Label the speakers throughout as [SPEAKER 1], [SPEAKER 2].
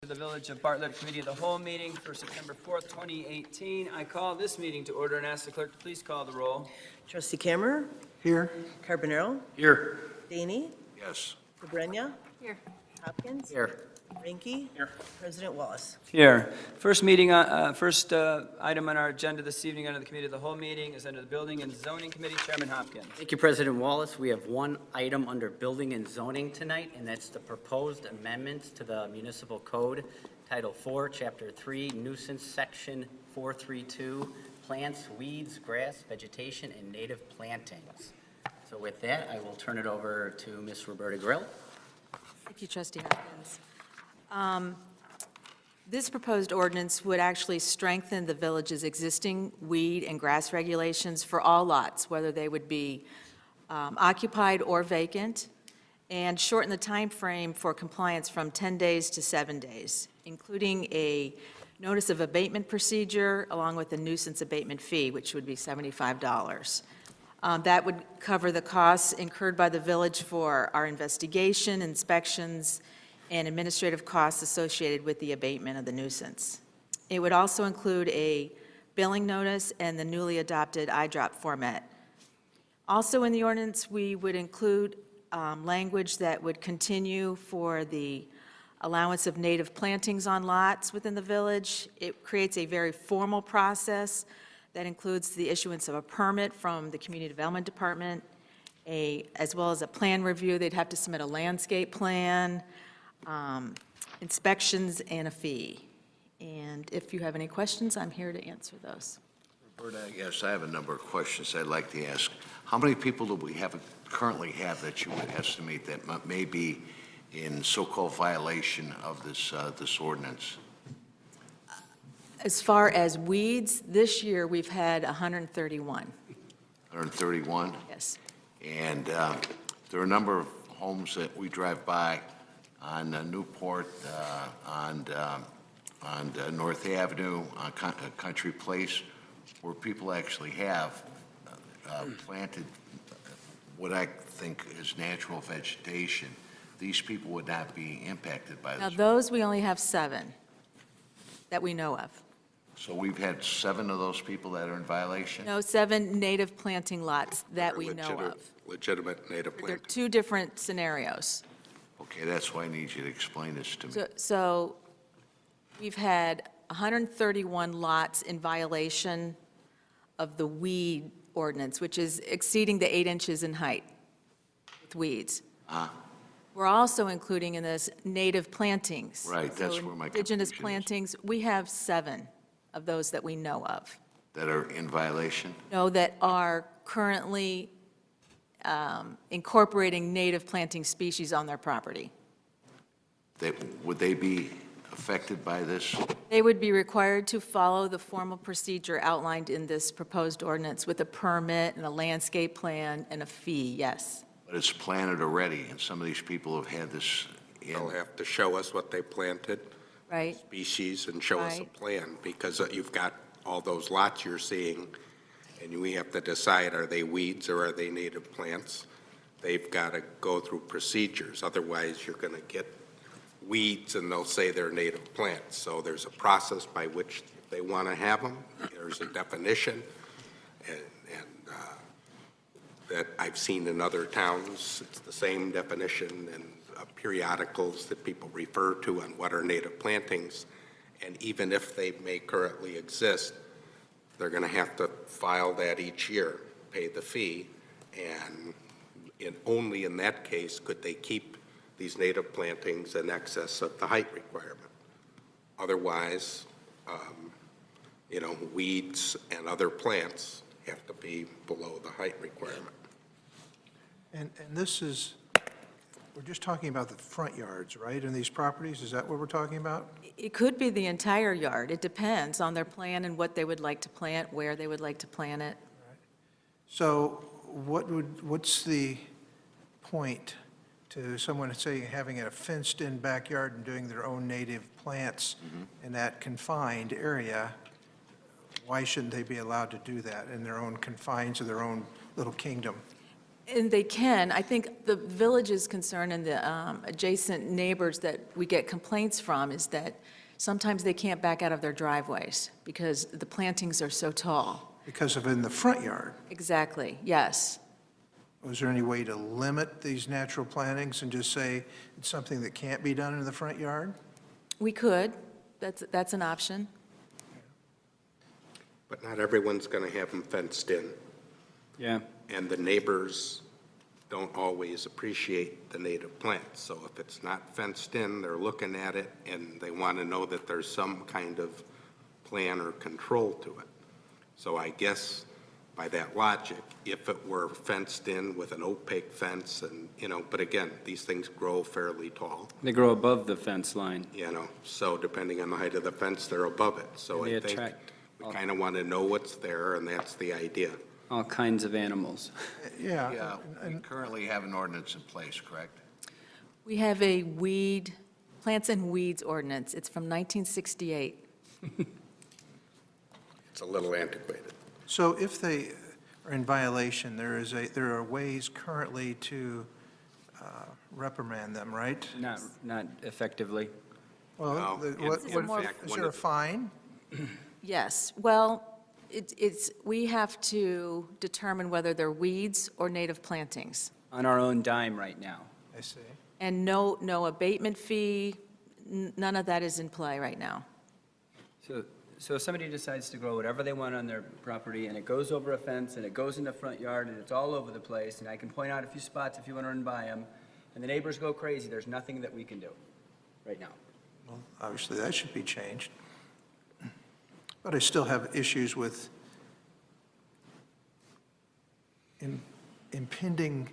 [SPEAKER 1] The Village of Bartlett Committee of the Whole meeting for September 4th, 2018. I call this meeting to order and ask the clerk to please call the roll.
[SPEAKER 2] Trustee Kammerer?
[SPEAKER 3] Here.
[SPEAKER 2] Carbonaro?
[SPEAKER 3] Here.
[SPEAKER 2] DEYNE?
[SPEAKER 3] Yes.
[SPEAKER 2] GABRENYA?
[SPEAKER 4] Here.
[SPEAKER 2] HOPKINS?
[SPEAKER 3] Here.
[SPEAKER 2] Ranky?
[SPEAKER 3] Here.
[SPEAKER 2] President Wallace?
[SPEAKER 1] Here. First item on our agenda this evening under the Committee of the Whole meeting is under the Building and Zoning Committee. Chairman Hopkins.
[SPEAKER 5] Thank you, President Wallace. We have one item under Building and Zoning tonight, and that's the proposed amendments to the Municipal Code, Title 4, Chapter 3, Nuisance, Section 432, Plants, Weeds, Grass, Vegetation, and Native Plantings. So with that, I will turn it over to Ms. Roberta Grill.
[SPEAKER 4] Thank you, Trustee Hopkins. This proposed ordinance would actually strengthen the village's existing weed and grass regulations for all lots, whether they would be occupied or vacant, and shorten the time frame for compliance from 10 days to 7 days, including a notice of abatement procedure along with a nuisance abatement fee, which would be $75. That would cover the costs incurred by the village for our investigation, inspections, and administrative costs associated with the abatement of the nuisance. It would also include a billing notice and the newly adopted iDrop format. Also in the ordinance, we would include language that would continue for the allowance of native plantings on lots within the village. It creates a very formal process that includes the issuance of a permit from the Community Development Department, as well as a plan review. They'd have to submit a landscape plan, inspections, and a fee. And if you have any questions, I'm here to answer those.
[SPEAKER 3] Roberta, yes, I have a number of questions I'd like to ask. How many people do we currently have that you would estimate that may be in so-called violation of this ordinance?
[SPEAKER 4] As far as weeds, this year we've had 131.
[SPEAKER 3] 131?
[SPEAKER 4] Yes.
[SPEAKER 3] And there are a number of homes that we drive by on Newport, on North Avenue, on Country Place, where people actually have planted what I think is natural vegetation. These people would not be impacted by this.
[SPEAKER 4] Now, those we only have 7 that we know of.
[SPEAKER 3] So we've had 7 of those people that are in violation?
[SPEAKER 4] No, 7 native planting lots that we know of.
[SPEAKER 6] Legitimate native
[SPEAKER 4] They're
[SPEAKER 6] planting.
[SPEAKER 4] 2 different scenarios.
[SPEAKER 3] Okay, that's why I need you to explain this to me.
[SPEAKER 4] So we've had 131 lots in violation of the weed ordinance, which is exceeding the 8 inches in height with weeds. We're also including in this native plantings.
[SPEAKER 3] Right, that's where my
[SPEAKER 4] Indigenous
[SPEAKER 3] confusion is.
[SPEAKER 4] plantings, we have 7 of those that we know of.
[SPEAKER 3] That are in violation?
[SPEAKER 4] No, that are currently incorporating native planting species on their property.
[SPEAKER 3] Would they be affected by this?
[SPEAKER 4] They would be required to follow the formal procedure outlined in this proposed ordinance with a permit and a landscape plan and a fee, yes.
[SPEAKER 3] But it's planted already, and some of these people have had this in.
[SPEAKER 6] They'll have to show us what they planted,
[SPEAKER 4] Right?
[SPEAKER 6] species, and show us a
[SPEAKER 4] Right.
[SPEAKER 6] plan, because you've got all those lots you're seeing, and we have to decide, are they weeds or are they native plants? They've got to go through procedures, otherwise you're going to get weeds and they'll say they're native plants. So there's a process by which they want to have them. There's a definition, and that I've seen in other towns. It's the same definition and periodicals that people refer to on what are native plantings. And even if they may currently exist, they're going to have to file that each year, pay the fee, and only in that case could they keep these native plantings in excess of the height requirement. Otherwise, weeds and other plants have to be below the height requirement.
[SPEAKER 7] And this is, we're just talking about the front yards, right, in these properties? Is that what we're talking about?
[SPEAKER 4] It could be the entire yard. It depends on their plan and what they would like to plant, where they would like to plant it.
[SPEAKER 7] So what's the point to someone, say, having a fenced-in backyard and doing their own native plants in that confined area? Why shouldn't they be allowed to do that in their own confines of their own little kingdom?
[SPEAKER 4] And they can. I think the village's concern and the adjacent neighbors that we get complaints from is that sometimes they can't back out of their driveways because the plantings are so tall.
[SPEAKER 7] Because of in the front yard.
[SPEAKER 4] Exactly, yes.
[SPEAKER 7] Was there any way to limit these natural plantings and just say it's something that can't be done in the front yard?
[SPEAKER 4] We could. That's an option.
[SPEAKER 6] But not everyone's going to have them fenced in.
[SPEAKER 1] Yeah.
[SPEAKER 6] And the neighbors don't always appreciate the native plants. So if it's not fenced in, they're looking at it and they want to know that there's some kind of plan or control to it. So I guess by that logic, if it were fenced in with an opaque fence and, but again, these things grow fairly tall,
[SPEAKER 1] They grow above the fence line.
[SPEAKER 6] so depending on the height of the fence, they're above it. So
[SPEAKER 1] They
[SPEAKER 6] I think
[SPEAKER 1] attract
[SPEAKER 6] we kind of want to know what's there, and that's the idea.
[SPEAKER 1] all kinds of animals.
[SPEAKER 7] Yeah.
[SPEAKER 3] Yeah, we
[SPEAKER 7] and-
[SPEAKER 3] currently have an ordinance in place, correct?
[SPEAKER 4] We have a plants and weeds ordinance. It's from 1968.
[SPEAKER 6] It's a little antiquated.
[SPEAKER 7] So if they are in violation, there are ways currently to reprimand them, right?
[SPEAKER 1] Not effectively.
[SPEAKER 7] Well,
[SPEAKER 6] No, in fact,
[SPEAKER 7] is
[SPEAKER 6] one
[SPEAKER 7] there a
[SPEAKER 6] of-
[SPEAKER 7] fine?
[SPEAKER 4] Yes, well, we have to determine whether they're weeds or native plantings.
[SPEAKER 1] On our own dime right now.
[SPEAKER 7] I see.
[SPEAKER 4] And no abatement fee, none of that is in play right now.
[SPEAKER 1] So if somebody decides to grow whatever they want on their property, and it goes over a fence, and it goes in the front yard, and it's all over the place, and I can point out a few spots if you want to run by them, and the neighbors go crazy, there's nothing that we can do right now.
[SPEAKER 7] Well, obviously, that should be changed. But I still have issues with impending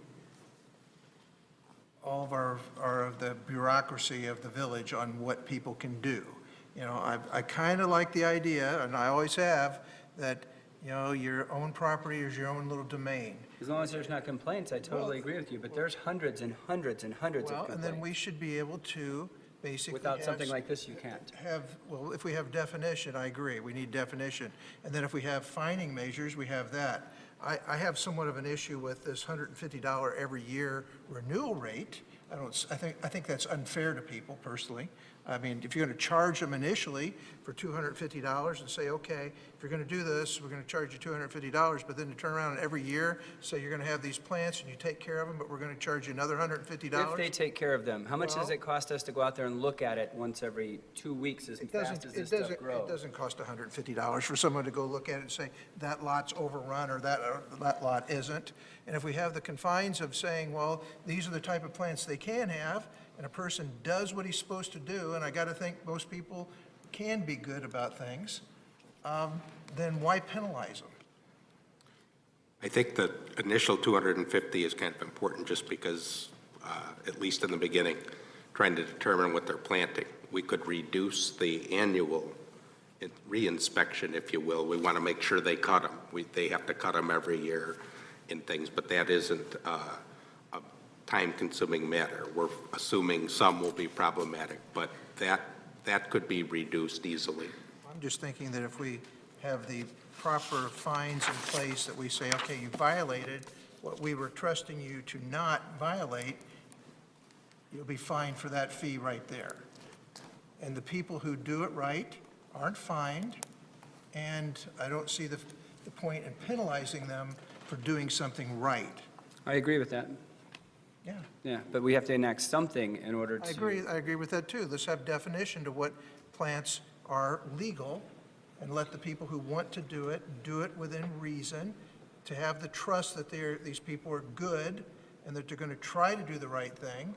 [SPEAKER 7] all of the bureaucracy of the village on what people can do. I kind of like the idea, and I always have, that, your own property is your own little domain.
[SPEAKER 1] As long as there's not complaints, I totally agree with you, but there's hundreds and hundreds and hundreds of
[SPEAKER 7] Well, and then we
[SPEAKER 1] complaints.
[SPEAKER 7] should be able to basically
[SPEAKER 1] Without
[SPEAKER 7] have
[SPEAKER 1] something like this, you can't.
[SPEAKER 7] well, if we have definition, I agree, we need definition. And then if we have fining measures, we have that. I have somewhat of an issue with this $150 every year renewal rate. I think that's unfair to people personally. I mean, if you're going to charge them initially for $250 and say, okay, if you're going to do this, we're going to charge you $250, but then to turn around every year, say you're going to have these plants and you take care of them, but we're going to charge you another $150?
[SPEAKER 1] If they take care of them, how much does
[SPEAKER 7] Well-
[SPEAKER 1] it cost us to go out there and look at it once every 2 weeks as fast as this stuff
[SPEAKER 7] It
[SPEAKER 1] grows?
[SPEAKER 7] doesn't cost $150 for someone to go look at it and say, that lot's overrun or that lot isn't. And if we have the confines of saying, well, these are the type of plants they can have, and a person does what he's supposed to do, and I got to think most people can be good about things, then why penalize them?
[SPEAKER 6] I think the initial 250 is kind of important just because, at least in the beginning, trying to determine what they're planting. We could reduce the annual reinspection, if you will. We want to make sure they cut them. They have to cut them every year in things, but that isn't a time-consuming matter. We're assuming some will be problematic, but that could be reduced easily.
[SPEAKER 7] I'm just thinking that if we have the proper fines in place, that we say, okay, you violated what we were trusting you to not violate, you'll be fined for that fee right there. And the people who do it right aren't fined, and I don't see the point in penalizing them for doing something right.
[SPEAKER 1] I agree with that.
[SPEAKER 7] Yeah,
[SPEAKER 1] Yeah, but we have to enact something in order to.
[SPEAKER 7] I agree with that too. Let's have definition to what plants are legal, and let the people who want to do it within reason, to have the trust that these people are good and that they're going to try to do the right thing.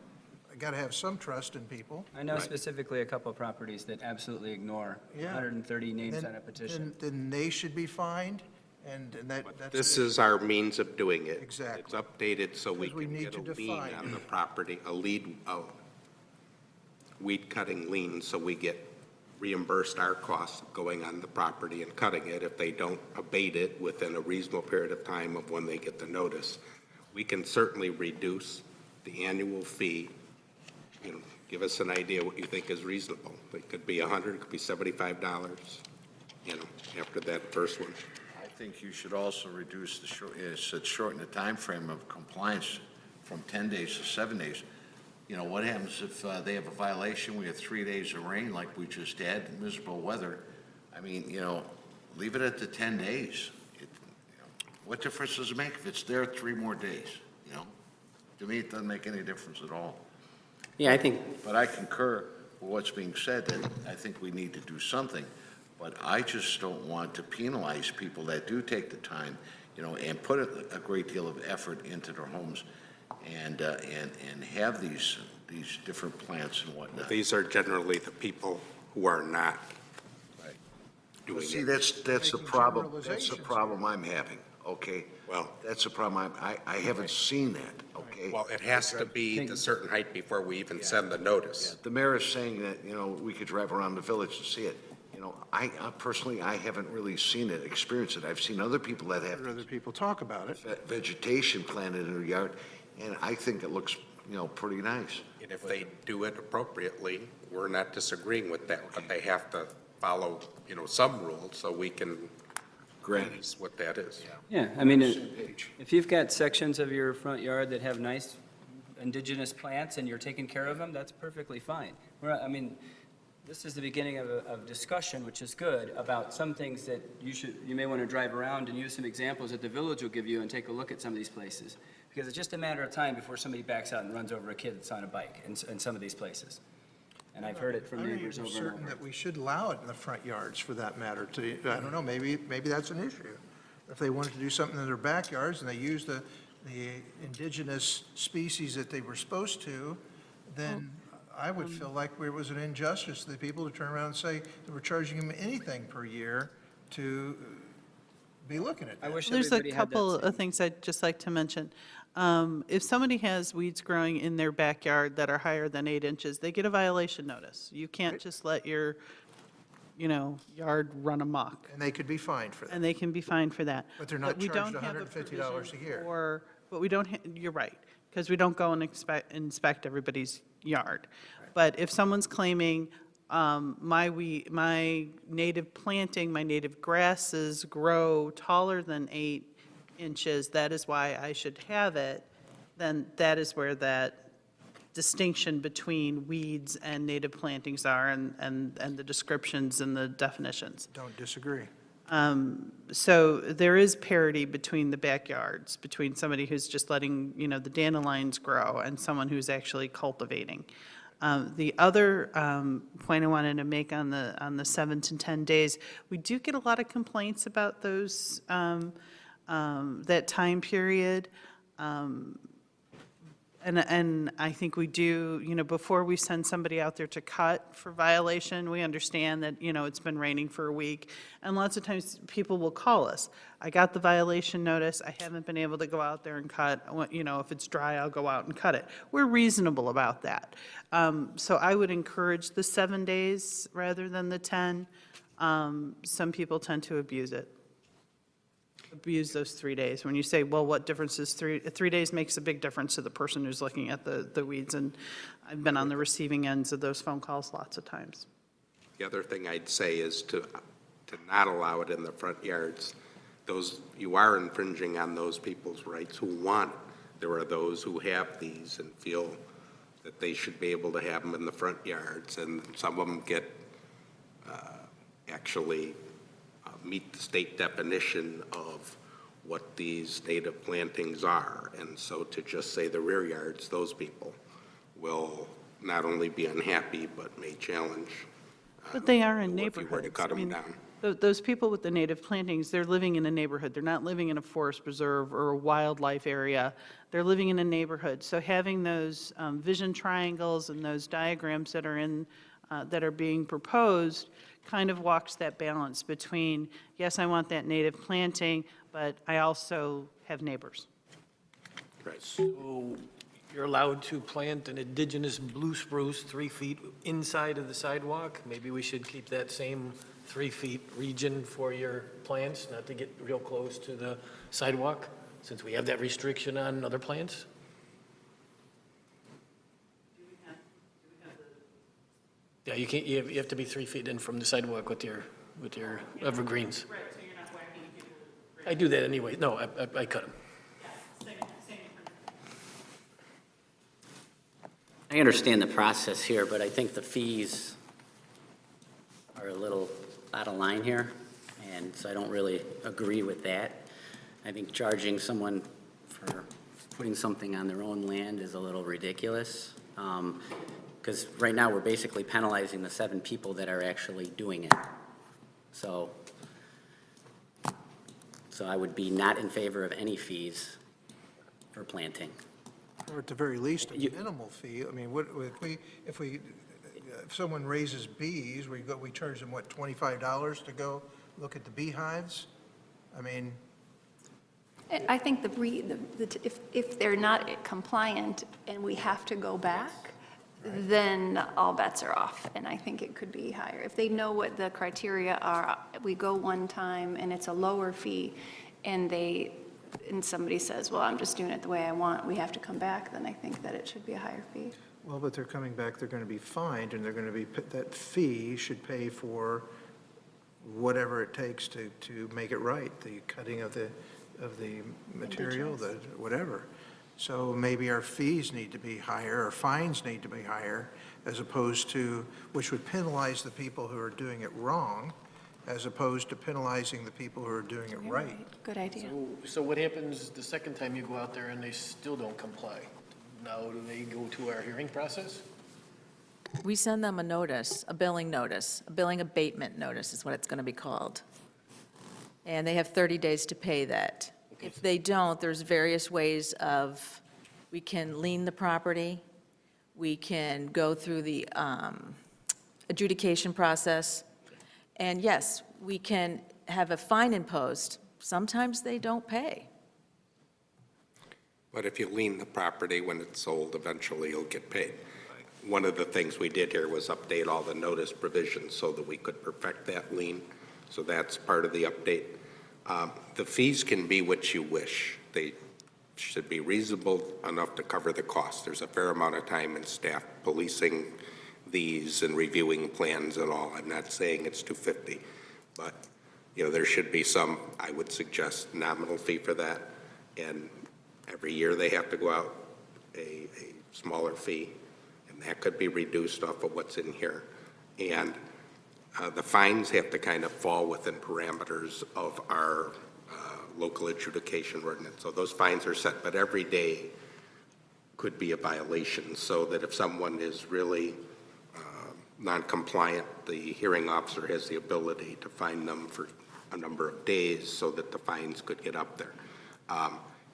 [SPEAKER 7] I got to have some trust in people.
[SPEAKER 1] I know specifically a couple of properties that absolutely ignore
[SPEAKER 7] Yeah.
[SPEAKER 1] 130 names
[SPEAKER 7] Then-
[SPEAKER 1] on a petition.
[SPEAKER 7] Then they should be fined, and that's.
[SPEAKER 6] This is our means of doing it.
[SPEAKER 7] Exactly.
[SPEAKER 6] It's updated so we
[SPEAKER 7] Because we
[SPEAKER 6] can
[SPEAKER 7] need
[SPEAKER 6] get a
[SPEAKER 7] to
[SPEAKER 6] lien
[SPEAKER 7] define.
[SPEAKER 6] on the property, a weed cutting lien, so we get reimbursed our costs of going on the property and cutting it if they don't abate it within a reasonable period of time of when they get the notice. We can certainly reduce the annual fee. Give us an idea what you think is reasonable. It could be $100, it could be $75, after that first one.
[SPEAKER 3] I think you should also reduce shorten the time frame of compliance from 10 days to 7 days. You know, what happens if they have a violation, we have 3 days of rain like we just had, miserable weather? I mean, you know, leave it at the 10 days. What difference does it make if it's there 3 more days, you know? To me, it doesn't make any difference at all.
[SPEAKER 5] Yeah, I think,
[SPEAKER 3] But I concur with what's being said, that I think we need to do something. But I just don't want to penalize people that do take the time, you know, and put a great deal of effort into their homes and have these different plants and whatnot.
[SPEAKER 6] These are generally the people who are not doing
[SPEAKER 3] See,
[SPEAKER 6] it.
[SPEAKER 3] that's the
[SPEAKER 7] Making
[SPEAKER 3] problem, that's the
[SPEAKER 7] generalizations
[SPEAKER 3] problem I'm having, okay?
[SPEAKER 6] Well-
[SPEAKER 3] That's the problem, I haven't seen that, okay?
[SPEAKER 6] Well, it has to be a certain height before we even send the notice.
[SPEAKER 3] The mayor is saying that, you know, we could drive around the village to see it. You know, I personally, I haven't really seen it, experienced it. I've seen other people that have
[SPEAKER 7] I'd rather people talk about it.
[SPEAKER 3] vegetation planted in their yard, and I think it looks, you know, pretty nice.
[SPEAKER 6] And if they do it appropriately, we're not disagreeing with that, but they have to follow, you know, some rules so we can
[SPEAKER 3] Granted.
[SPEAKER 6] police what that is.
[SPEAKER 1] Yeah, I mean,
[SPEAKER 3] Same page.
[SPEAKER 1] if you've got sections of your front yard that have nice indigenous plants and you're taking care of them, that's perfectly fine. I mean, this is the beginning of discussion, which is good, about some things that you may want to drive around and use some examples that the village will give you and take a look at some of these places. Because it's just a matter of time before somebody backs out and runs over a kid that's on a bike in some of these places. And I've heard it from
[SPEAKER 7] I'm
[SPEAKER 1] neighbors
[SPEAKER 7] even
[SPEAKER 1] over and
[SPEAKER 7] certain
[SPEAKER 1] over.
[SPEAKER 7] that we should allow it in the front yards, for that matter, I don't know, maybe that's an issue. If they wanted to do something in their backyards and they use the indigenous species that they were supposed to, then I would feel like it was an injustice to the people to turn around and say that we're charging them anything per year to be looking at
[SPEAKER 1] I
[SPEAKER 7] that.
[SPEAKER 1] wish
[SPEAKER 8] There's
[SPEAKER 1] everybody
[SPEAKER 8] a
[SPEAKER 1] had that
[SPEAKER 8] couple
[SPEAKER 1] same-
[SPEAKER 8] of things I'd just like to mention. If somebody has weeds growing in their backyard that are higher than 8 inches, they get a violation notice. You can't just let your, yard run amok,
[SPEAKER 7] And they could be fined for that.
[SPEAKER 8] and they can be fined for that.
[SPEAKER 7] But they're not
[SPEAKER 8] we don't
[SPEAKER 7] charged
[SPEAKER 8] have a
[SPEAKER 7] $150 a year.
[SPEAKER 8] provision but we don't, you're right, because we don't go and inspect everybody's yard. But if someone's claiming, my native planting, my native grasses grow taller than 8 inches, that is why I should have it, then that is where that distinction between weeds and native plantings are, and the descriptions and the definitions.
[SPEAKER 7] Don't disagree.
[SPEAKER 8] So there is parity between the backyards, between somebody who's just letting, the dandelions grow and someone who's actually cultivating. The other point I wanted to make on the 7 to 10 days, we do get a lot of complaints about those, that time period. And I think we do, before we send somebody out there to cut for violation, we understand that, it's been raining for a week. And lots of times people will call us. I got the violation notice. I haven't been able to go out there and cut. If it's dry, I'll go out and cut it. We're reasonable about that. So I would encourage the 7 days rather than the 10. Some people tend to abuse those 3 days. When you say, well, what difference is 3 days makes a big difference to the person who's looking at the weeds, and I've been on the receiving ends of those phone calls lots of times.
[SPEAKER 6] The other thing I'd say is to not allow it in the front yards. You are infringing on those people's rights who want it. There are those who have these and feel that they should be able to have them in the front yards, and some of them actually meet the state definition of what these native plantings are. And so to just say the rear yards, those people will not only be unhappy, but may challenge.
[SPEAKER 8] But they are in
[SPEAKER 6] if
[SPEAKER 8] neighborhoods.
[SPEAKER 6] you were to cut
[SPEAKER 8] I
[SPEAKER 6] them
[SPEAKER 8] mean,
[SPEAKER 6] down.
[SPEAKER 8] Those people with the native plantings, they're living in a neighborhood. They're not living in a forest preserve or a wildlife area. They're living in a neighborhood. So having those vision triangles and those diagrams that are being proposed kind of walks that balance between, yes, I want that native planting, but I also have neighbors.
[SPEAKER 6] Right.
[SPEAKER 9] So you're allowed to plant an indigenous blue spruce 3 feet inside of the sidewalk? Maybe we should keep that same 3 feet region for your plants, not to get real close to the sidewalk, since we have that restriction on other plants? Yeah, you can't, you have to be 3 feet in from the sidewalk with your evergreens.
[SPEAKER 8] Right, so you're not whacking people.
[SPEAKER 9] I do that anyway. No, I cut them.
[SPEAKER 5] I understand the process here, but I think the fees are a little out of line here, and so I don't really agree with that. I think charging someone for putting something on their own land is a little ridiculous, because right now, we're basically penalizing the 7 people that are actually doing it. So I would be not in favor of any fees for planting.
[SPEAKER 7] Or at the very least, a minimal fee. I mean, what, if someone raises bees, we charge them, what, $25 to go look at the beehives? I mean,
[SPEAKER 10] I think if they're not compliant and we have to go back, then all bets are off, and I think it could be higher. If they know what the criteria are, we go one time and it's a lower fee, and somebody says, well, I'm just doing it the way I want, we have to come back, then I think that it should be a higher fee.
[SPEAKER 7] well, but they're coming back, they're going to be fined, and they're going to be, that fee should pay for whatever it takes to make it right, the cutting of the material, the whatever. So maybe our fees need to be higher, our fines need to be higher, as opposed to, which would penalize the people who are doing it wrong, as opposed to penalizing the people who are doing it right.
[SPEAKER 10] Good idea.
[SPEAKER 9] So what happens the second time you go out there and they still don't comply? Now, do they go to our hearing process?
[SPEAKER 4] We send them a notice, a billing notice, a billing abatement notice is what it's going to be called. And they have 30 days to pay that. If they don't, there's various ways of, we can lien the property, we can go through the adjudication process, and yes, we can have a fine imposed. Sometimes they don't pay.
[SPEAKER 6] But if you lien the property when it's sold, eventually you'll get paid. One of the things we did here was update all the notice provisions so that we could perfect that lien. So that's part of the update. The fees can be what you wish. They should be reasonable enough to cover the cost. There's a fair amount of time and staff policing these and reviewing plans and all. I'm not saying it's $250, but there should be some, I would suggest, nominal fee for that. And every year they have to go out a smaller fee, and that could be reduced off of what's in here. And the fines have to kind of fall within parameters of our local adjudication ordinance. So those fines are set, but every day could be a violation, so that if someone is really non-compliant, the hearing officer has the ability to fine them for a number of days so that the fines could get up there.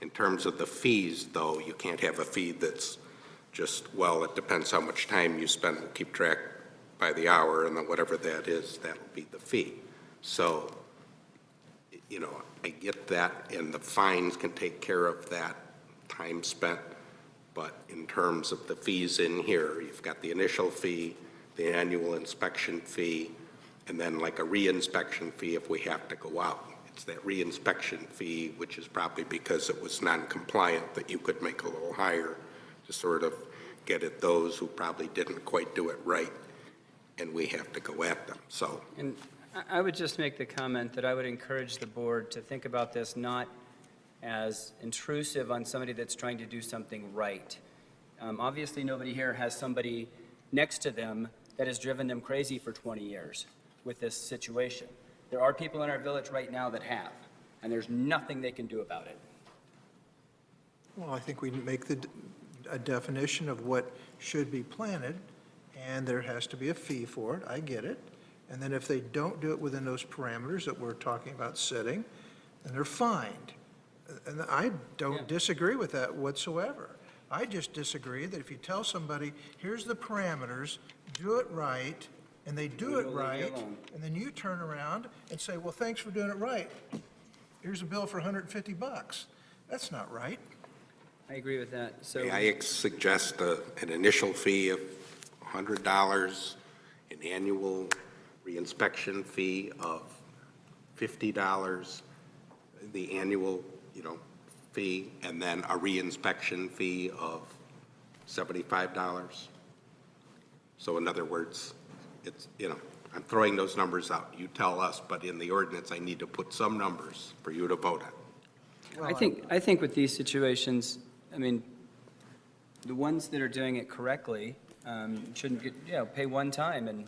[SPEAKER 6] In terms of the fees, though, you can't have a fee that's just, well, it depends how much time you spend. We'll keep track by the hour, and then whatever that is, that'll be the fee. So, I get that, and the fines can take care of that time spent, but in terms of the fees in here, you've got the initial fee, the annual inspection fee, and then like a re-inspection fee if we have to go out. It's that re-inspection fee, which is probably because it was non-compliant, that you could make a little higher to sort of get at those who probably didn't quite do it right, and we have to go at them. So,
[SPEAKER 1] And I would just make the comment that I would encourage the board to think about this not as intrusive on somebody that's trying to do something right. Obviously, nobody here has somebody next to them that has driven them crazy for 20 years with this situation. There are people in our village right now that have, and there's nothing they can do about it.
[SPEAKER 7] Well, I think we make a definition of what should be planted, and there has to be a fee for it. I get it. And then if they don't do it within those parameters that we're talking about setting, then they're fined. And I don't disagree with that whatsoever. I just disagree that if you tell somebody, here's the parameters, do it right, and they do it right, and then you turn around and say, well, thanks for doing it right. Here's a bill for $150. That's not right.
[SPEAKER 1] I agree with that. So
[SPEAKER 6] may I suggest an initial fee of $100, an annual reinspection fee of $50, the annual, fee, and then a reinspection fee of $75. So in other words, it's, I'm throwing those numbers out. You tell us, but in the ordinance, I need to put some numbers for you to vote on.
[SPEAKER 1] I think with these situations, I mean, the ones that are doing it correctly shouldn't get, pay one time and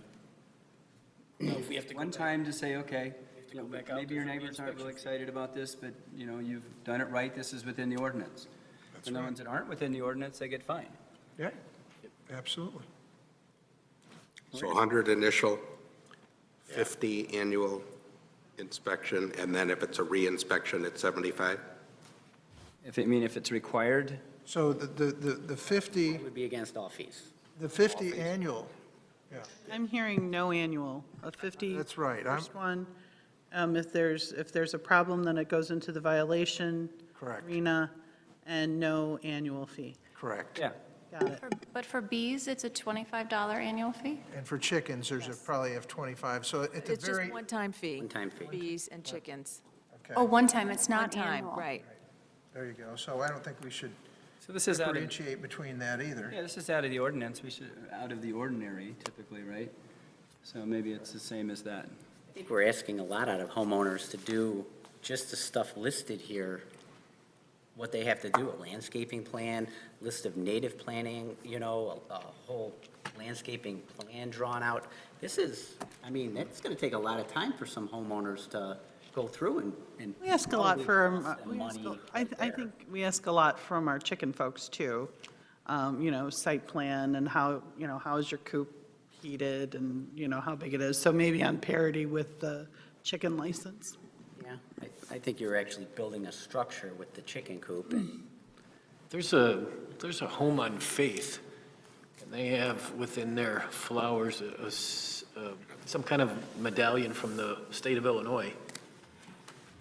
[SPEAKER 5] If we have to go
[SPEAKER 1] one
[SPEAKER 5] back-
[SPEAKER 1] time to say, okay,
[SPEAKER 5] to go back out
[SPEAKER 1] maybe your
[SPEAKER 5] there for
[SPEAKER 1] neighbors aren't really
[SPEAKER 5] reinspection.
[SPEAKER 1] excited about this, but, you've done it right, this is within the ordinance. And the
[SPEAKER 7] right.
[SPEAKER 1] ones that aren't within the ordinance, they get fined.
[SPEAKER 7] Yeah, absolutely.
[SPEAKER 6] So 100 initial, 50 annual inspection, and then if it's a re-inspection, it's 75?
[SPEAKER 1] If it's required,
[SPEAKER 7] So the 50,
[SPEAKER 5] It would be against all fees.
[SPEAKER 7] the 50 annual, yeah,
[SPEAKER 8] I'm hearing no annual, a 50.
[SPEAKER 7] that's right.
[SPEAKER 8] First one. If there's a problem, then it goes into the violation.
[SPEAKER 7] Correct.
[SPEAKER 8] Arena, and no annual fee.
[SPEAKER 7] Correct.
[SPEAKER 1] yeah.
[SPEAKER 8] Got it.
[SPEAKER 10] But for bees, it's a $25 annual fee?
[SPEAKER 7] And for chickens, there's probably of 25, so at the
[SPEAKER 4] It's just
[SPEAKER 7] very,
[SPEAKER 4] one-time fee.
[SPEAKER 5] One-time fee.
[SPEAKER 4] Bees and chickens.
[SPEAKER 7] okay,
[SPEAKER 10] Oh, one time, it's
[SPEAKER 4] One
[SPEAKER 10] not
[SPEAKER 4] time,
[SPEAKER 10] annual.
[SPEAKER 4] right.
[SPEAKER 7] there you go. So I don't think we should
[SPEAKER 1] So this is out of,
[SPEAKER 7] differentiate between that either.
[SPEAKER 1] yeah, this is out of the ordinance, we should, out of the ordinary typically, right? So maybe it's the same as that.
[SPEAKER 5] I think we're asking a lot out of homeowners to do just the stuff listed here, what they have to do, a landscaping plan, list of native planting, a whole landscaping plan drawn out. This is, that's going to take a lot of time for some homeowners to go through and.
[SPEAKER 8] We ask a lot for,
[SPEAKER 5] probably cost them money
[SPEAKER 8] I
[SPEAKER 5] right there.
[SPEAKER 8] think we ask a lot from our chicken folks too. Site plan and how is your coop heated and, how big it is. So maybe on parity with the chicken license.
[SPEAKER 5] Yeah, I think you're actually building a structure with the chicken coop and
[SPEAKER 9] There's a home on Faith, and they have within their flowers some kind of medallion from the state of Illinois,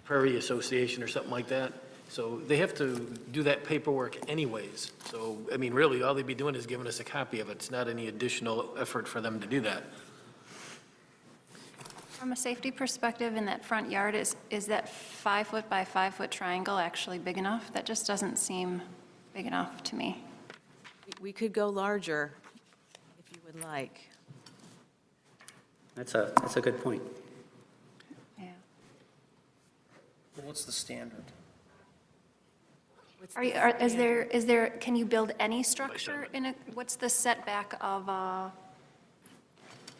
[SPEAKER 9] Prairie Association or something like that. So they have to do that paperwork anyways. So, really, all they'd be doing is giving us a copy of it. It's not any additional effort for them to do that.
[SPEAKER 10] From a safety perspective, in that front yard, is that 5-foot by 5-foot triangle actually big enough? That just doesn't seem big enough to me.
[SPEAKER 4] We could go larger if you would like.
[SPEAKER 5] that's a good point.
[SPEAKER 10] Yeah.
[SPEAKER 2] What's the standard?
[SPEAKER 4] What's
[SPEAKER 10] Are you, is there, can you build any structure in a, what's the setback of,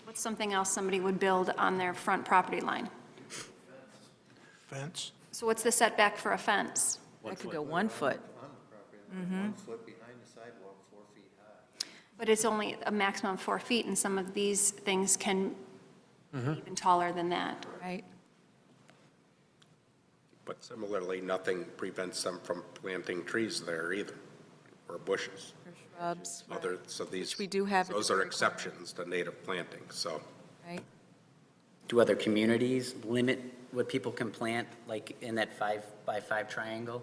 [SPEAKER 10] what's something else somebody would build on their front property line?
[SPEAKER 7] Fence?
[SPEAKER 10] So what's the setback for a fence?
[SPEAKER 4] That could go 1 foot.
[SPEAKER 11] 1 foot behind the sidewalk, 4 feet high.
[SPEAKER 10] But it's only a maximum of 4 feet, and some of these things can be even taller than that.
[SPEAKER 4] Right?
[SPEAKER 6] But similarly, nothing prevents them from planting trees there either, or bushes.
[SPEAKER 4] Or shrubs,
[SPEAKER 6] So these,
[SPEAKER 4] Which we do have at
[SPEAKER 6] those
[SPEAKER 4] the
[SPEAKER 6] are
[SPEAKER 4] requirement.
[SPEAKER 6] exceptions to native planting, so.
[SPEAKER 4] right?
[SPEAKER 5] Do other communities limit what people can plant, like in that 5 by 5 triangle?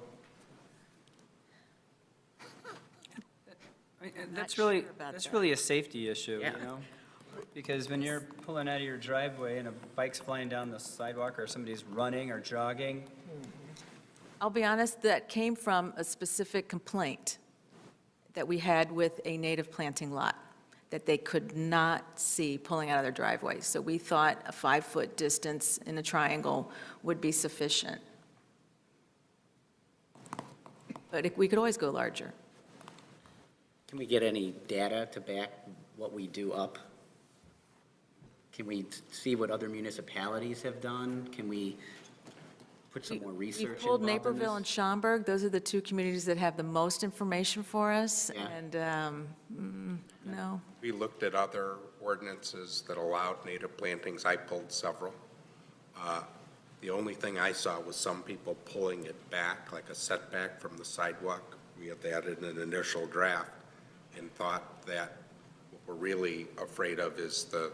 [SPEAKER 1] That's
[SPEAKER 4] sure
[SPEAKER 1] really,
[SPEAKER 4] about
[SPEAKER 1] that's
[SPEAKER 4] that.
[SPEAKER 1] really a safety issue,
[SPEAKER 5] Yeah.
[SPEAKER 1] Because when you're pulling out of your driveway and a bike's flying down the sidewalk or somebody's running or jogging,
[SPEAKER 4] I'll be honest, that came from a specific complaint that we had with a native planting lot, that they could not see pulling out of their driveway. So we thought a 5-foot distance in a triangle would be sufficient. But we could always go larger.
[SPEAKER 5] Can we get any data to back what we do up? Can we see what other municipalities have done? Can we put some more research
[SPEAKER 4] We've pulled
[SPEAKER 5] involved in
[SPEAKER 4] Naperville and
[SPEAKER 5] this?
[SPEAKER 4] Schaumburg. Those are the 2 communities that have the most information for us.
[SPEAKER 5] Yeah.
[SPEAKER 4] And, no.
[SPEAKER 6] We looked at other ordinances that allowed native plantings. I pulled several. The only thing I saw was some people pulling it back, like a setback from the sidewalk. We had that in an initial draft and thought that what we're really afraid of is the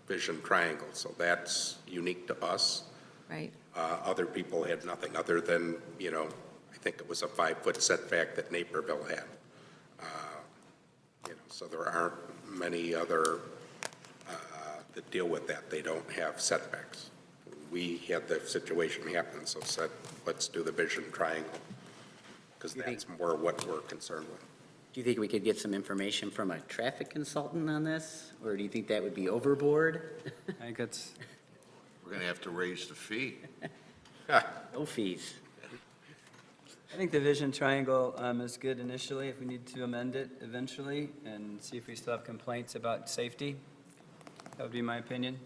[SPEAKER 6] vision triangle. So that's unique to us.
[SPEAKER 4] Right.
[SPEAKER 6] Other people had nothing other than, I think it was a 5-foot setback that Naperville had. So there aren't many other that deal with that. They don't have setbacks. We had the situation happen, so said, let's do the vision triangle, because that's more what we're concerned with.
[SPEAKER 5] Do you think we could get some information from a traffic consultant on this? Or do you think that would be overboard?
[SPEAKER 1] I think it's,
[SPEAKER 3] We're going to have to raise the fee.
[SPEAKER 5] No fees.
[SPEAKER 1] I think the vision triangle is good initially, if we need to amend it eventually, and see if we still have complaints about safety. That would be my opinion.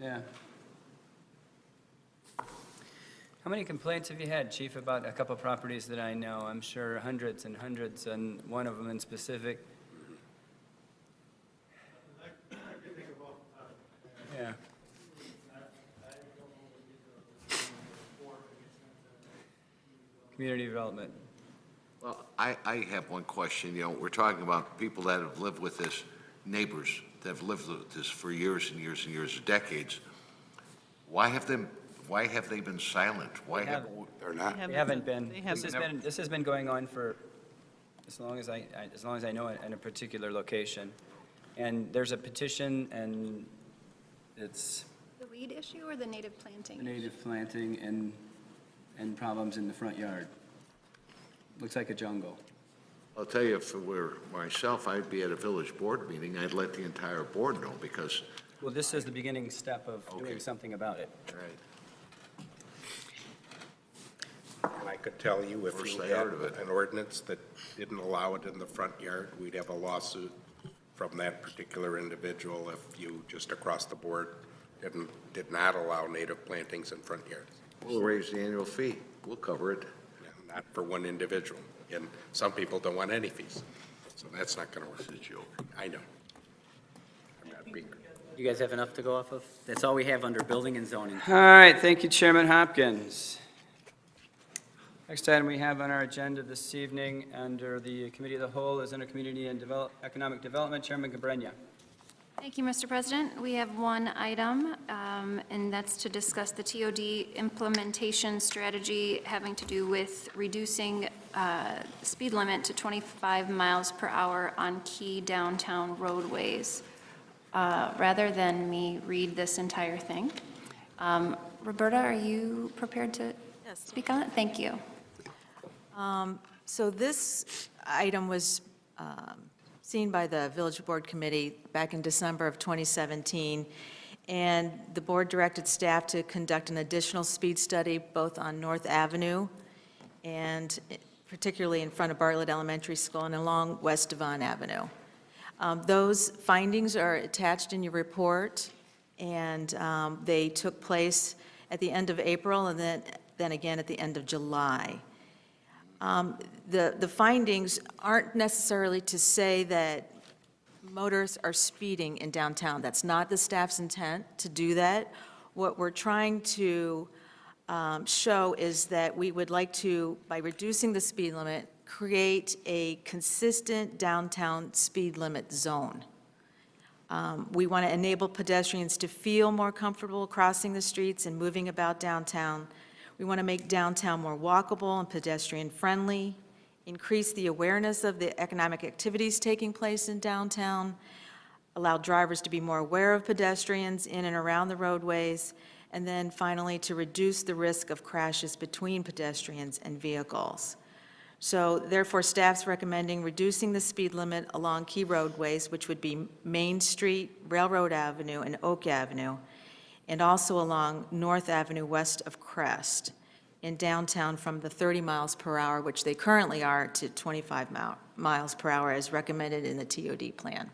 [SPEAKER 1] Yeah. How many complaints have you had, Chief, about a couple properties that I know? I'm sure hundreds and hundreds, and one of them in specific. Yeah. Community development.
[SPEAKER 3] Well, I have one question. You know, we're talking about people that have lived with this, neighbors that have lived with this for years and years and years, decades. Why have they been silent? Why
[SPEAKER 1] They
[SPEAKER 3] haven't?
[SPEAKER 6] They're not.
[SPEAKER 1] They haven't been.
[SPEAKER 8] They haven't.
[SPEAKER 1] This has been going on for as long as I know it in a particular location. And there's a petition, and it's
[SPEAKER 10] The weed issue or the native planting?
[SPEAKER 1] native planting and problems in the front yard. Looks like a jungle.
[SPEAKER 3] I'll tell you, if it were myself, I'd be at a village board meeting. I'd let the entire board know because,
[SPEAKER 1] Well, this is the beginning step of
[SPEAKER 3] Okay.
[SPEAKER 1] doing something about it.
[SPEAKER 3] right,
[SPEAKER 6] And I could tell you, if
[SPEAKER 3] First
[SPEAKER 6] you
[SPEAKER 3] I
[SPEAKER 6] had
[SPEAKER 3] heard of it.
[SPEAKER 6] an ordinance that didn't allow it in the front yard, we'd have a lawsuit from that particular individual if you, just across the board, did not allow native plantings in front yards.
[SPEAKER 3] we'll raise the annual fee. We'll cover it.
[SPEAKER 6] Not for one individual. And some people don't want any fees, so that's not going to work.
[SPEAKER 3] It's a joke.
[SPEAKER 6] I know. I'm not being.
[SPEAKER 5] You guys have enough to go off of? That's all we have under building and zoning.
[SPEAKER 1] All right, thank you, Chairman Hopkins. Next item we have on our agenda this evening under the Committee of the Whole is under Community and Economic Development, Chairman GABRENYA.
[SPEAKER 10] Thank you, Mr. President. We have one item, and that's to discuss the TOD implementation strategy having to do with reducing speed limit to 25 miles per hour on key downtown roadways. Rather than me read this entire thing, Roberta, are you prepared to speak on it? Thank you.
[SPEAKER 4] So this item was seen by the Village Board Committee back in December of 2017, and the board directed staff to conduct an additional speed study both on North Avenue and particularly in front of Bartlett Elementary School and along West Devon Avenue. Those findings are attached in your report, and they took place at the end of April and then again at the end of July. The findings aren't necessarily to say that motorists are speeding in downtown. That's not the staff's intent to do that. What we're trying to show is that we would like to, by reducing the speed limit, create a consistent downtown speed limit zone. We want to enable pedestrians to feel more comfortable crossing the streets and moving about downtown. We want to make downtown more walkable and pedestrian-friendly, increase the awareness of the economic activities taking place in downtown, allow drivers to be more aware of pedestrians in and around the roadways, and then finally to reduce the risk of crashes between pedestrians and vehicles. So therefore, staff's recommending reducing the speed limit along key roadways, which would be Main Street, Railroad Avenue, and Oak Avenue, and also along North Avenue west of Crest in downtown from the 30 miles per hour, which they currently are, to 25 miles per hour as recommended in the TOD plan.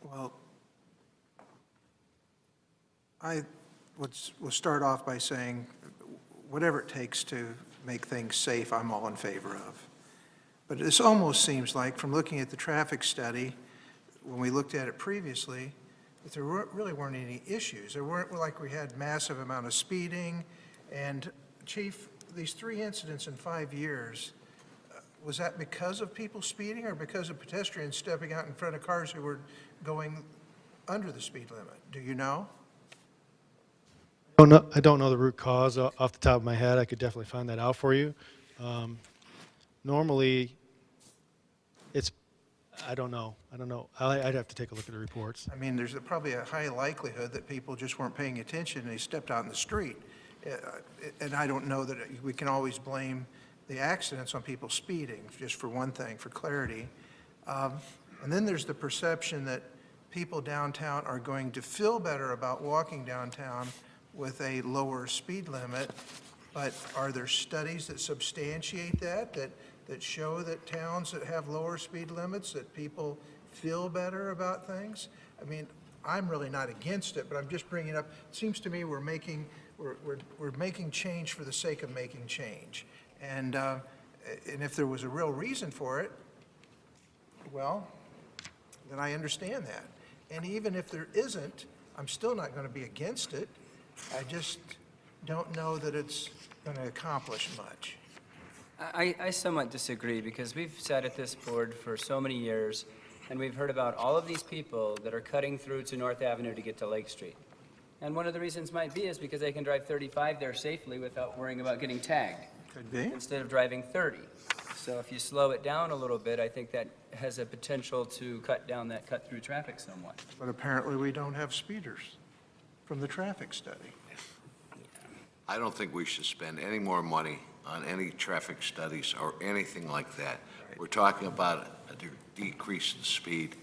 [SPEAKER 7] Well, I will start off by saying, whatever it takes to make things safe, I'm all in favor of. But this almost seems like, from looking at the traffic study, when we looked at it previously, that there really weren't any issues. There weren't like we had massive amount of speeding. And Chief, these 3 incidents in 5 years, was that because of people speeding or because of pedestrians stepping out in front of cars who were going under the speed limit? Do you know?
[SPEAKER 12] I don't know the root cause off the top of my head. I could definitely find that out for you. Normally, I don't know. I'd have to take a look at the reports.
[SPEAKER 7] I mean, there's probably a high likelihood that people just weren't paying attention and they stepped out in the street and I don't know that we can always blame the accidents on people speeding, just for one thing, for clarity. And then there's the perception that people downtown are going to feel better about walking downtown with a lower speed limit, but are there studies that substantiate that show that towns that have lower speed limits, that people feel better about things? I mean, I'm really not against it, but I'm just bringing it up. It seems to me we're making change for the sake of making change. And if there was a real reason for it, well, then I understand that. And even if there isn't, I'm still not going to be against it. I just don't know that it's going to accomplish much.
[SPEAKER 1] I somewhat disagree, because we've sat at this board for so many years, and we've heard about all of these people that are cutting through to North Avenue to get to Lake Street. And one of the reasons might be is because they can drive 35 there safely without worrying about getting tagged,
[SPEAKER 7] Could be.
[SPEAKER 1] instead of driving 30. So if you slow it down a little bit, I think that has a potential to cut down that cut-through traffic somewhat.
[SPEAKER 7] But apparently we don't have speeders from the traffic study.
[SPEAKER 3] I don't think we should spend any more money on any traffic studies or anything like that. We're talking about a decrease in speed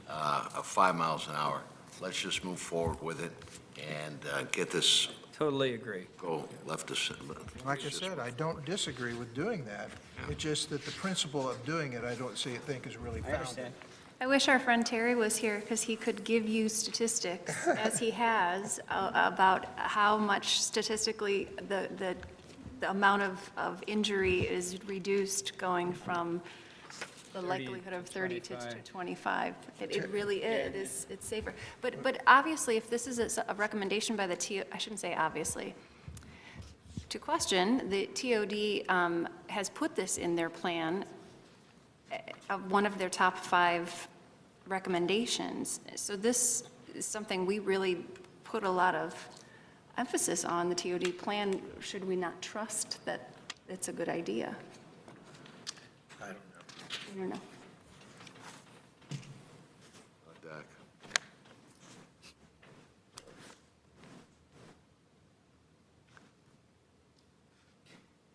[SPEAKER 3] of 5 miles an hour. Let's just move forward with it and get this
[SPEAKER 1] Totally agree.
[SPEAKER 3] go left to center.
[SPEAKER 7] Like I said, I don't disagree with doing that. It's just that the principle of doing it, I don't think is really
[SPEAKER 1] I
[SPEAKER 7] founded.
[SPEAKER 1] understand.
[SPEAKER 10] I wish our friend Terry was here, because he could give you statistics, as he has, about how much statistically the amount of injury is reduced going from the
[SPEAKER 1] 30
[SPEAKER 10] likelihood of 30 to
[SPEAKER 1] 25.
[SPEAKER 10] 25. It really is, it's safer. But obviously, if this is a recommendation by the I shouldn't say obviously, to question, the TOD has put this in their plan, one of their top 5 recommendations. So this is something we really put a lot of emphasis on, the TOD plan. Should we not trust that it's a good idea?
[SPEAKER 7] I don't know.
[SPEAKER 10] I don't know.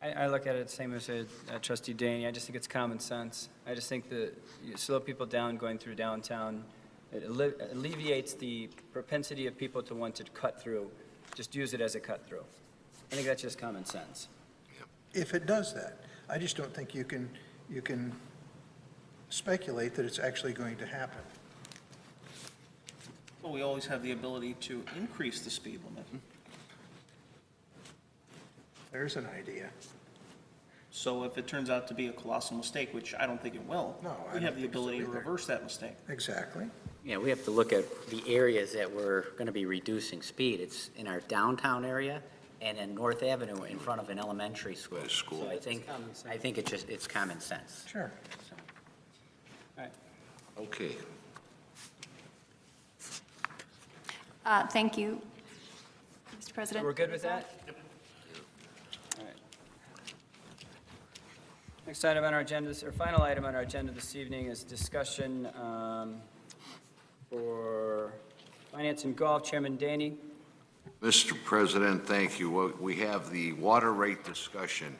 [SPEAKER 1] I look at it the same as Trustee DEYNE. I just think it's common sense. I just think that you slow people down going through downtown. It alleviates the propensity of people to want to cut through. Just use it as a cut through. I think that's just common sense.
[SPEAKER 7] If it does that, I just don't think you can speculate that it's actually going to happen.
[SPEAKER 13] Well, we always have the ability to increase the speed limit.
[SPEAKER 7] There's an idea.
[SPEAKER 13] So if it turns out to be a colossal mistake, which I don't think it will,
[SPEAKER 7] No, I
[SPEAKER 13] we
[SPEAKER 7] don't
[SPEAKER 13] have the
[SPEAKER 7] think so
[SPEAKER 13] ability to
[SPEAKER 7] either.
[SPEAKER 13] reverse that mistake.
[SPEAKER 7] Exactly.
[SPEAKER 5] Yeah, we have to look at the areas that we're going to be reducing speed. It's in our downtown area and in North Avenue in front of an elementary school.
[SPEAKER 3] School.
[SPEAKER 5] So I think it's common sense.
[SPEAKER 7] Sure.
[SPEAKER 5] So,
[SPEAKER 1] All right.
[SPEAKER 3] Okay.
[SPEAKER 10] Thank you, Mr. President.
[SPEAKER 1] We're good with that? All right. Next item on our agenda, or final item on our agenda this evening is discussion for Finance and Golf, Chairman DEYNE.
[SPEAKER 3] Mr. President, thank you. We have the water rate discussion,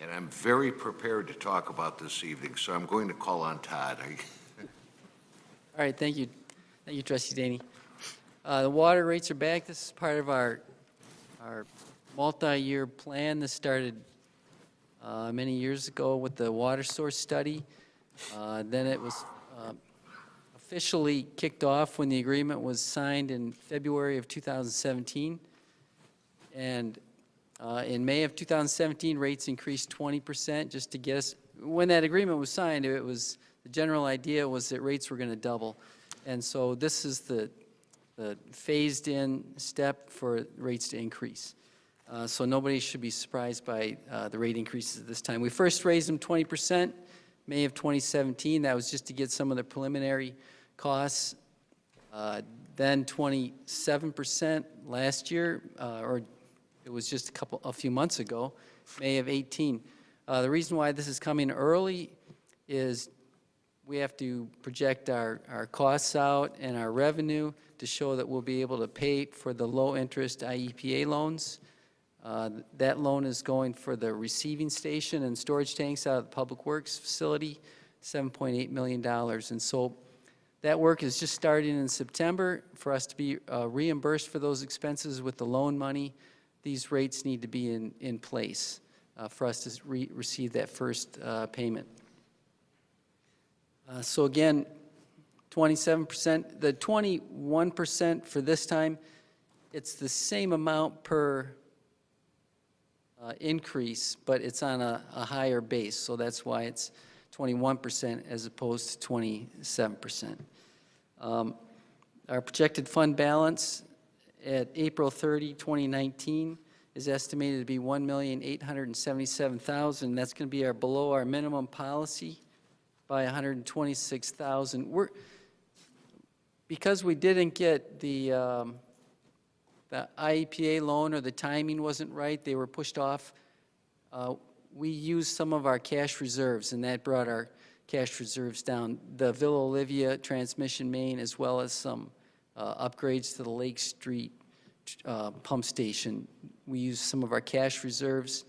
[SPEAKER 3] and I'm very prepared to talk about this evening, so I'm going to call on Todd.
[SPEAKER 14] All right, thank you. Thank you, Trustee DEYNE. The water rates are back. This is part of our multi-year plan. This started many years ago with the water source study. Then it was officially kicked off when the agreement was signed in February of 2017. And in May of 2017, rates increased 20% just to get us, when that agreement was signed, it was, the general idea was that rates were going to double. And so this is the phased-in step for rates to increase. So nobody should be surprised by the rate increases at this time. We first raised them 20%, May of 2017. That was just to get some of the preliminary costs. Then 27% last year, or it was just a few months ago, May of 18. The reason why this is coming early is we have to project our costs out and our revenue to show that we'll be able to pay for the low-interest IEPA loans. That loan is going for the receiving station and storage tanks out of the Public Works facility, $7.8 million. And so that work is just starting in September. For us to be reimbursed for those expenses with the loan money, these rates need to be in place for us to receive that first payment. So again, 27%, the 21% for this time, it's the same amount per increase, but it's on a higher base, so that's why it's 21% as opposed to 27%. Our projected fund balance at April 30, 2019 is estimated to be $1,877,000. That's going to be below our minimum policy by $126,000. Because we didn't get the IEPA loan, or the timing wasn't right, they were pushed off, we used some of our cash reserves, and that brought our cash reserves down. The Villa Olivia transmission main, as well as some upgrades to the Lake Street pump station. We used some of our cash reserves,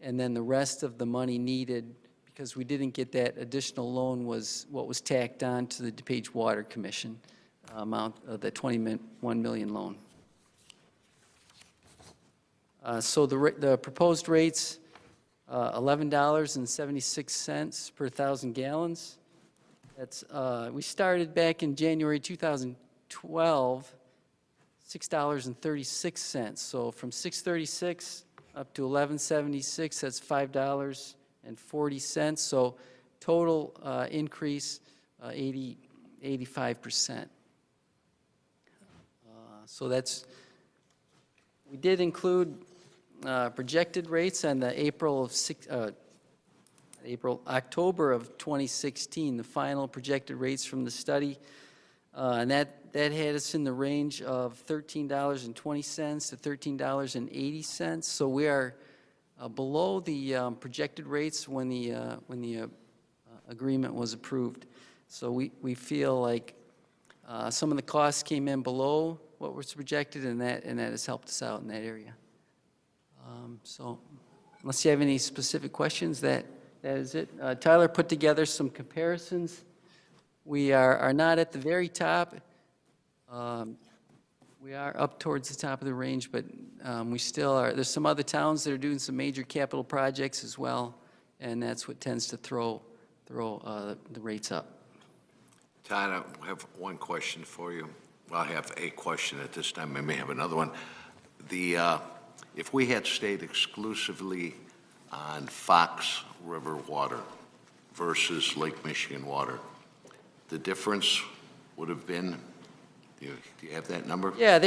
[SPEAKER 14] and then the rest of the money needed, because we didn't get that additional loan, was what was tacked on to the DuPage Water Commission amount of the $21 million loan. So the proposed rates, $11.76 per 1,000 gallons. That's we started back in January 2012, $6.36. So from $6.36 up to $11.76, that's $5.40. So total increase 85%. So that's, we did include projected rates on the October of 2016, the final projected rates from the study, and that had us in the range of $13.20 to $13.80. So we are below the projected rates when the agreement was approved. So we feel like some of the costs came in below what was projected, and that has helped us out in that area. So unless you have any specific questions, that is it. Tyler put together some comparisons. We are not at the very top. We are up towards the top of the range, but we still are. There's some other towns that are doing some major capital projects as well, and that's what tends to throw the rates up.
[SPEAKER 3] Todd, I have one question for you. Well, I have a question at this time. I may have another one. If we had stayed exclusively on Fox River water versus Lake Michigan water, the difference would have been, do you have that number?
[SPEAKER 14] Yeah,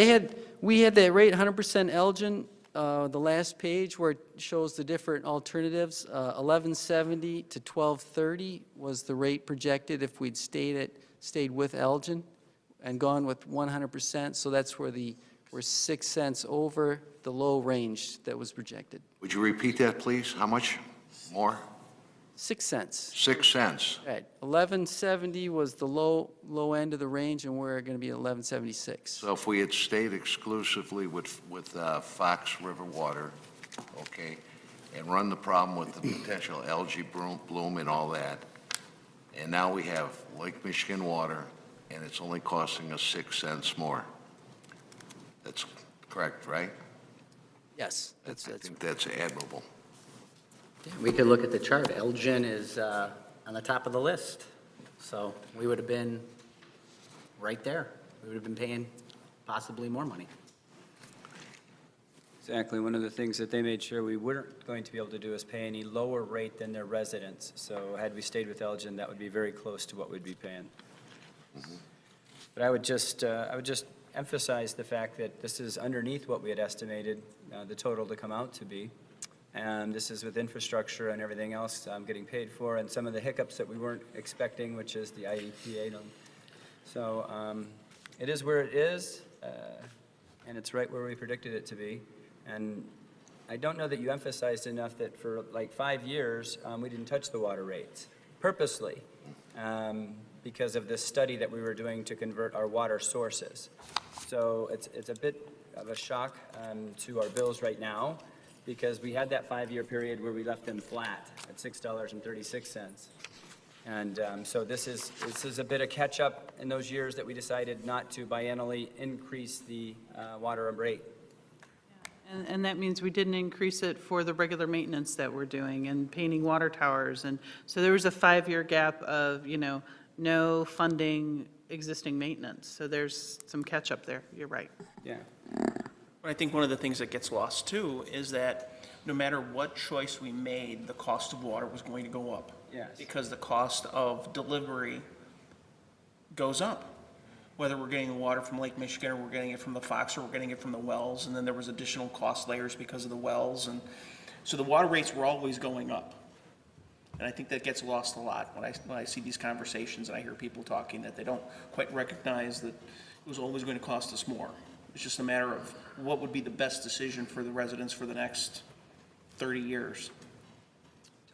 [SPEAKER 14] we had that rate 100% Elgin, the last page where it shows the different alternatives. 1170 to 1230 was the rate projected if we'd stayed with Elgin and gone with 100%. So that's where we're 6 cents over the low range that was projected.
[SPEAKER 3] Would you repeat that, please? How much more?
[SPEAKER 14] 6 cents.
[SPEAKER 3] 6 cents.
[SPEAKER 14] Right. 1170 was the low end of the range, and we're going to be at 1176.
[SPEAKER 3] So if we had stayed exclusively with Fox River water, okay, and run the problem with the potential algae bloom and all that, and now we have Lake Michigan water, and it's only costing us 6 cents more. That's correct, right?
[SPEAKER 14] Yes.
[SPEAKER 3] I think that's admirable.
[SPEAKER 5] We could look at the chart. Elgin is on the top of the list. So we would have been right there. We would have been paying possibly more money.
[SPEAKER 1] Exactly. One of the things that they made sure we weren't going to be able to do is pay any lower rate than their residents. So had we stayed with Elgin, that would be very close to what we'd be paying. Mm-hmm. But I would just emphasize the fact that this is underneath what we had estimated the total to come out to be. And this is with infrastructure and everything else getting paid for, and some of the hiccups that we weren't expecting, which is the IEPA loan. So it is where it is, and it's right where we predicted it to be. And I don't know that you emphasized enough that for like 5 years, we didn't touch the water rates purposely because of this study that we were doing to convert our water sources. So it's a bit of a shock to our bills right now. because we had that 5-year period where we left them flat at $6.36. And so this is a bit of catch-up in those years that we decided not to biennially increase the water rate.
[SPEAKER 8] And that means we didn't increase it for the regular maintenance that we're doing and painting water towers. And so there was a 5-year gap of, no funding existing maintenance. So there's some catch-up there. You're right.
[SPEAKER 1] Yeah.
[SPEAKER 13] But I think one of the things that gets lost too is that no matter what choice we made, the cost of water was going to go up.
[SPEAKER 1] Yes.
[SPEAKER 13] Because the cost of delivery goes up. Whether we're getting the water from Lake Michigan, or we're getting it from the Fox, or we're getting it from the wells, and then there was additional cost layers because of the wells, and so the water rates were always going up. And I think that gets lost a lot when I see these conversations and I hear people talking that they don't quite recognize that it was always going to cost us more. It's just a matter of what would be the best decision for the residents for the next 30 years.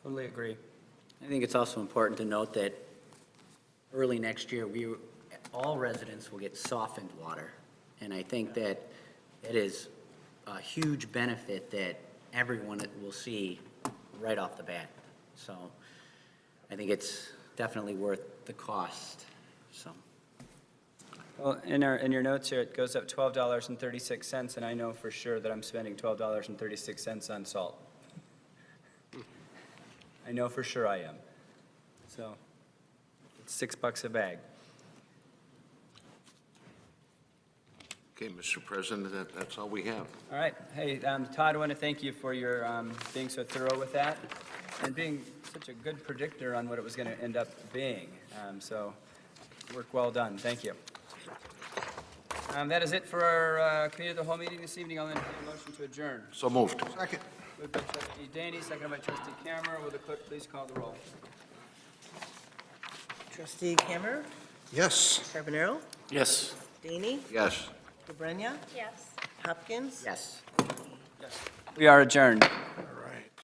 [SPEAKER 1] Totally agree.
[SPEAKER 5] I think it's also important to note that early next year, all residents will get softened water. And I think that it is a huge benefit that everyone will see right off the bat. So I think it's definitely worth the cost, so.
[SPEAKER 1] Well, in your notes here, it goes up $12.36, and I know for sure that I'm spending $12.36 on salt. I know for sure I am. So it's $6 a bag.
[SPEAKER 3] Okay, Mr. President, that's all we have.
[SPEAKER 1] All right. Hey, Todd, I want to thank you for your being so thorough with that and being such a good predictor on what it was going to end up being. So work well done. Thank you. That is it for our committee of the whole meeting this evening. I'll entertain a motion to adjourn.
[SPEAKER 3] So moved.
[SPEAKER 7] Second.
[SPEAKER 1] Moved by trustee DEYNE, seconded by trustee Cameron. Will the clerk please call the roll?
[SPEAKER 2] Trustee Cameron,
[SPEAKER 7] Yes.
[SPEAKER 2] Carbonaro,
[SPEAKER 9] Yes.
[SPEAKER 2] DEYNE,
[SPEAKER 3] Yes.
[SPEAKER 2] GABRENYA,
[SPEAKER 10] Yes.
[SPEAKER 2] Hopkins.
[SPEAKER 5] Yes.
[SPEAKER 1] We are adjourned.